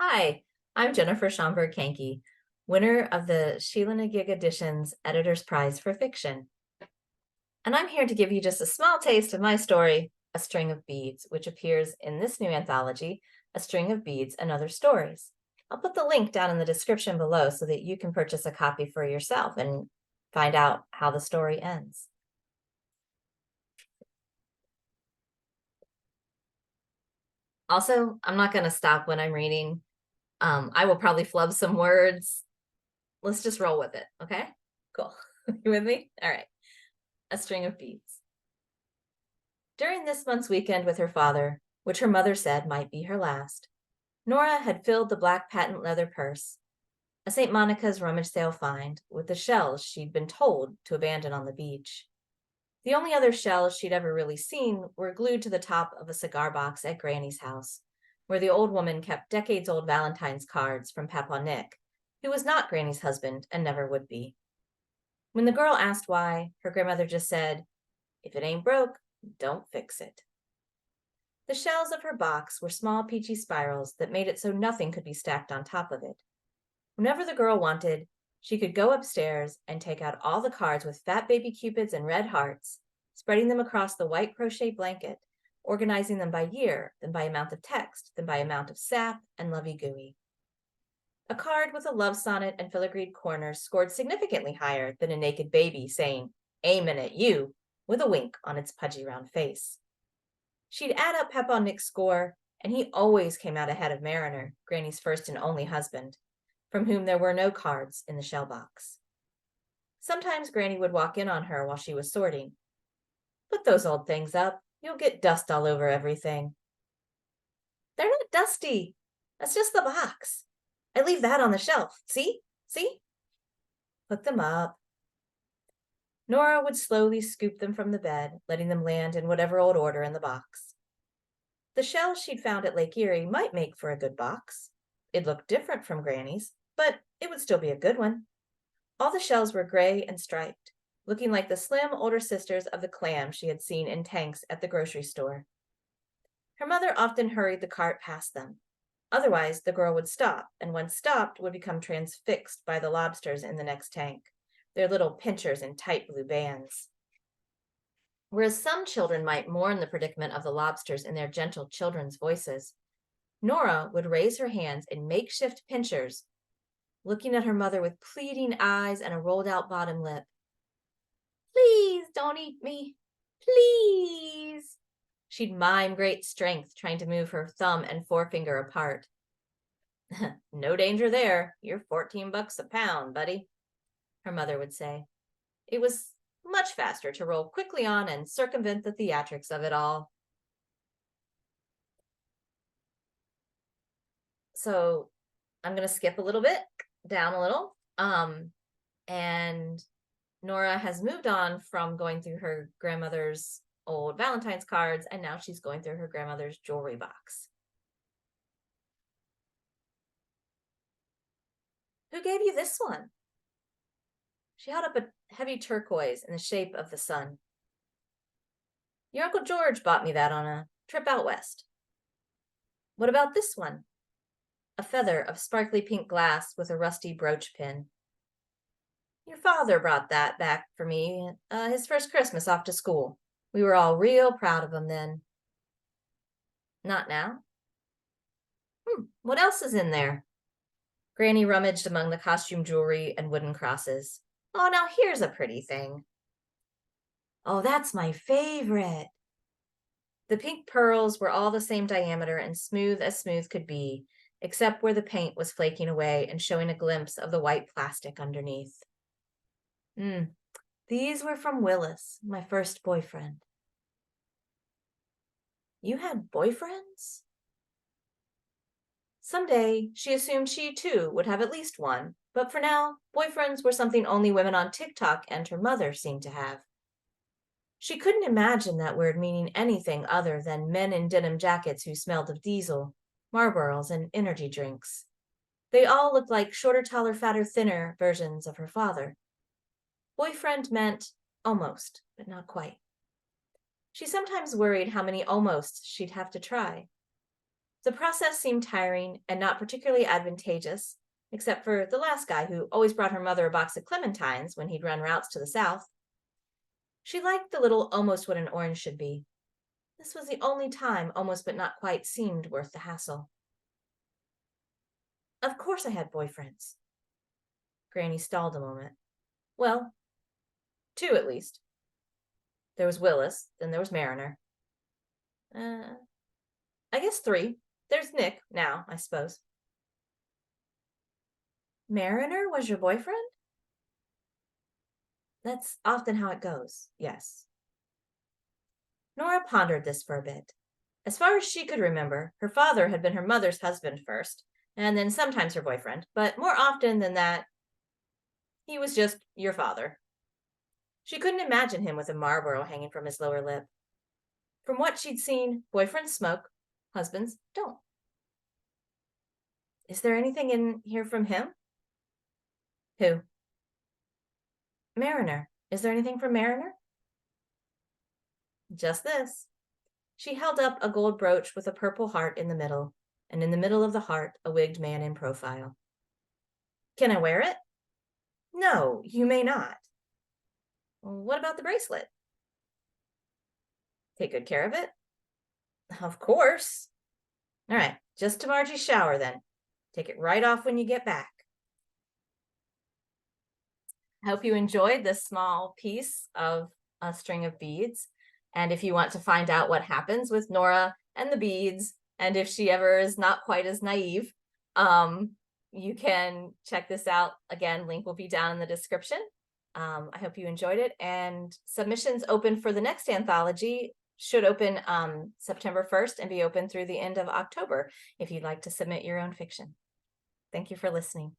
Hi, I'm Jennifer Schomburg Kanke, winner of the Sheila-Na-Gig Editions Editor's Prize for Fiction. And I'm here to give you just a small taste of my story, A String of Beads, which appears in this new anthology, A String of Beads and Other Stories. I'll put the link down in the description below so that you can purchase a copy for yourself and find out how the story ends. Also, I'm not going to stop when I'm reading. I will probably flub some words. Let's just roll with it, okay? Cool. You with me? All right. A String of Beads. During this month's weekend with her father, which her mother said might be her last, Nora had filled the black patent leather purse, a St. Monica's rummage sale find, with the shells she'd been told to abandon on the beach. The only other shells she'd ever really seen were glued to the top of a cigar box at Granny's house, where the old woman kept decades-old Valentine's cards from Papa Nick, who was not Granny's husband and never would be. When the girl asked why, her grandmother just said, "If it ain't broke, don't fix it." The shells of her box were small peachy spirals that made it so nothing could be stacked on top of it. Whenever the girl wanted, she could go upstairs and take out all the cards with fat baby cupids and red hearts, spreading them across the white crochet blanket, organizing them by year, then by amount of text, then by amount of sap and lovey-gooey. A card with a love sonnet and filigreed corners scored significantly higher than a naked baby saying, "Aiming at you," with a wink on its pudgy round face. She'd add up Papa Nick's score, and he always came out ahead of Mariner, Granny's first and only husband, from whom there were no cards in the shell box. Sometimes Granny would walk in on her while she was sorting. "Put those old things up. You'll get dust all over everything." "They're not dusty. That's just the box. I leave that on the shelf. See? See?" "Put them up." Nora would slowly scoop them from the bed, letting them land in whatever old order in the box. The shells she'd found at Lake Erie might make for a good box. It looked different from Granny's, but it would still be a good one. All the shells were gray and striped, looking like the slim older sisters of the clam she had seen in tanks at the grocery store. Her mother often hurried the cart past them. Otherwise, the girl would stop, and once stopped, would become transfixed by the lobsters in the next tank, their little pinchers in tight blue bands. Whereas some children might mourn the predicament of the lobsters in their gentle children's voices, Nora would raise her hands in makeshift pinchers, looking at her mother with pleading eyes and a rolled-out bottom lip. "Please don't eat me. Please." She'd mime great strength, trying to move her thumb and forefinger apart. "No danger there. You're $14 a pound, buddy," her mother would say. It was much faster to roll quickly on and circumvent the theatrics of it all. So I'm going to skip a little bit, down a little. And Nora has moved on from going through her grandmother's old Valentine's cards, and now she's going through her grandmother's jewelry box. "Who gave you this one?" She held up a heavy turquoise in the shape of the sun. "Your Uncle George bought me that on a trip out west." "What about this one?" A feather of sparkly pink glass with a rusty brooch pin. "Your father brought that back for me his first Christmas off to school. We were all real proud of him then." "Not now?" What else is in there?" Granny rummaged among the costume jewelry and wooden crosses. "Oh, now here's a pretty thing." "Oh, that's my favorite." The pink pearls were all the same diameter and smooth as smooth could be, except where the paint was flaking away and showing a glimpse of the white plastic underneath. These were from Willis, my first boyfriend." "You had boyfriends?" Someday, she assumed she too would have at least one, but for now, boyfriends were something only women on TikTok and her mother seemed to have. She couldn't imagine that word meaning anything other than men in denim jackets who smelled of diesel, Marlboros, and energy drinks. They all looked like shorter, taller, fatter, thinner versions of her father. Boyfriend meant almost, but not quite. She sometimes worried how many almosts she'd have to try. The process seemed tiring and not particularly advantageous, except for the last guy who always brought her mother a box of clementines when he'd run routes to the south. She liked the little almost what an orange should be. This was the only time almost but not quite seemed worth the hassle. Of course I had boyfriends. Granny stalled a moment. Well, 2 at least. There was Willis, then there was Mariner. I guess 3. There's Nick now, I suppose. Mariner was your boyfriend? That's often how it goes, yes. Nora pondered this for a bit. As far as she could remember, her father had been her mother's husband first, and then sometimes her boyfriend, but more often than that, he was just your father. She couldn't imagine him with a Marlboro hanging from his lower lip. From what she'd seen, boyfriends smoke, husbands don't. Is there anything in here from him? Who? Mariner. Is there anything from Mariner? Just this. She held up a gold brooch with a purple heart in the middle, and in the middle of the heart, a wigged man in profile. Can I wear it? No, you may not. What about the bracelet? Take good care of it? Of course. All right, just to Margie's shower then. Take it right off when you get back. I hope you enjoyed this small piece of a string of beads. And if you want to find out what happens with Nora and the beads, and if she ever is not quite as naive, you can check this out. Again, link will be down in the description. I hope you enjoyed it. And submissions open for the next anthology should open September 1st and be open through the end of October if you'd like to submit your own fiction. Thank you for listening.